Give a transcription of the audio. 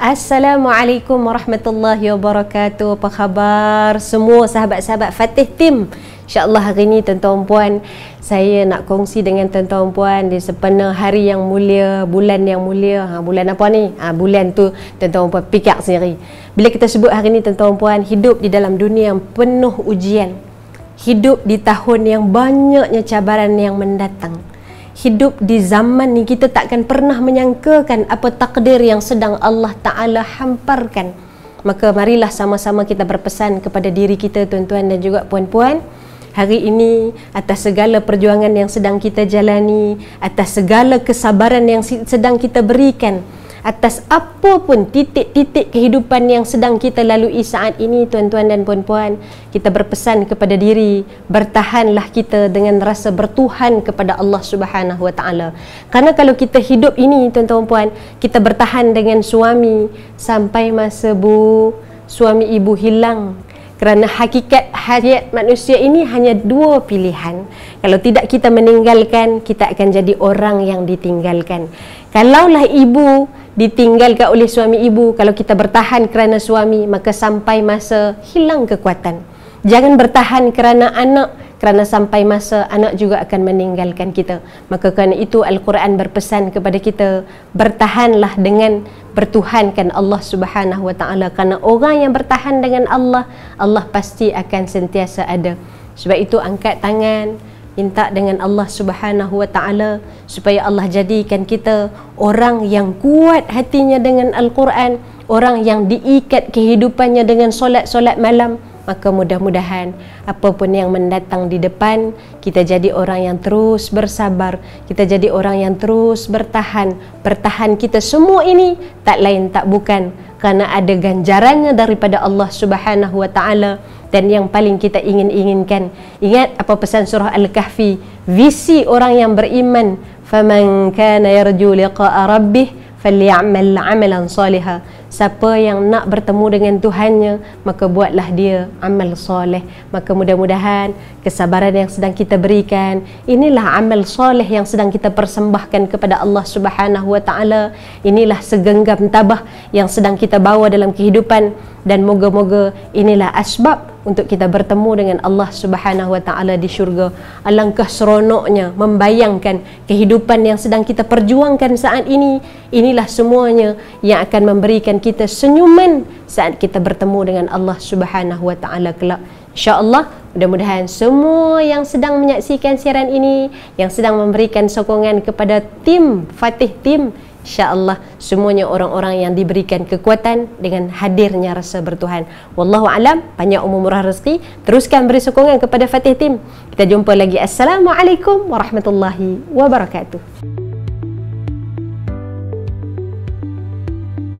Assalamualaikum warahmatullahi wabarakatuh. Apa khabar semua sahabat-sahabat Fatih Tim? InsyaAllah hari ini tuan-tuan puan, saya nak kongsi dengan tuan-tuan puan di sepenuh hari yang mulia, bulan yang mulia. Bulan apa ni? Bulan tu tuan-tuan puan fikir sendiri. Bila kita sebut hari ini tuan-tuan puan, hidup di dalam dunia yang penuh ujian, hidup di tahun yang banyaknya cabaran yang mendatang, hidup di zaman ni kita takkan pernah menyangkakan apa takdir yang sedang Allah Ta'ala hamparkan. Maka marilah sama-sama kita berpesan kepada diri kita tuan-tuan dan juga puan-puan, hari ini atas segala perjuangan yang sedang kita jalani, atas segala kesabaran yang sedang kita berikan, atas apa pun titik-titik kehidupan yang sedang kita lalui saat ini tuan-tuan dan puan-puan, kita berpesan kepada diri, bertahanlah kita dengan rasa bertuhan kepada Allah Subhanahu Wa Taala. Karena kalau kita hidup ini tuan-tuan puan, kita bertahan dengan suami sampai masa suami ibu hilang. Kerana hakikat hayat manusia ini hanya dua pilihan. Kalau tidak kita meninggalkan, kita akan jadi orang yang ditinggalkan. Kalaulah ibu ditinggalkan oleh suami ibu, kalau kita bertahan kerana suami, maka sampai masa hilang kekuatan. Jangan bertahan kerana anak, kerana sampai masa anak juga akan meninggalkan kita. Maka kerana itu Al-Quran berpesan kepada kita, bertahanlah dengan bertuhankan Allah Subhanahu Wa Taala. Kerana orang yang bertahan dengan Allah, Allah pasti akan sentiasa ada. Sebab itu angkat tangan, minta dengan Allah Subhanahu Wa Taala supaya Allah jadikan kita orang yang kuat hatinya dengan Al-Quran, orang yang diikat kehidupannya dengan solat-solat malam. Maka mudah-mudahan apapun yang mendatang di depan, kita jadi orang yang terus bersabar, kita jadi orang yang terus bertahan. Bertahan kita semua ini tak lain tak bukan kerana ada ganjarannya daripada Allah Subhanahu Wa Taala. Dan yang paling kita inginkan, ingat apa pesan surah Al-Kahfi, visi orang yang beriman, faman kana yarju liqa'a rabbih falyamal 'amalan salihah. Siapa yang nak bertemu dengan Tuhannya, maka buatlah dia amal soleh. Maka mudah-mudahan kesabaran yang sedang kita berikan, inilah amal soleh yang sedang kita persembahkan kepada Allah Subhanahu Wa Taala. Inilah segenggam tabah yang sedang kita bawa dalam kehidupan, dan moga-moga inilah asbab untuk kita bertemu dengan Allah Subhanahu Wa Taala di syurga. Alangkah seronoknya membayangkan kehidupan yang sedang kita perjuangkan saat ini. Inilah semuanya yang akan memberikan kita senyuman saat kita bertemu dengan Allah Subhanahu Wa Taala kelak. InsyaAllah, mudah-mudahan semua yang sedang menyaksikan siaran ini, yang sedang memberikan sokongan kepada tim Fatih Tim, InsyaAllah semuanya orang-orang yang diberikan kekuatan dengan hadirnya rasa bertuhan. Wallahu alam, panjang umur murah rezeki. Teruskan beri sokongan kepada Fatih Tim. Kita jumpa lagi. Assalamualaikum warahmatullahi wabarakatuh.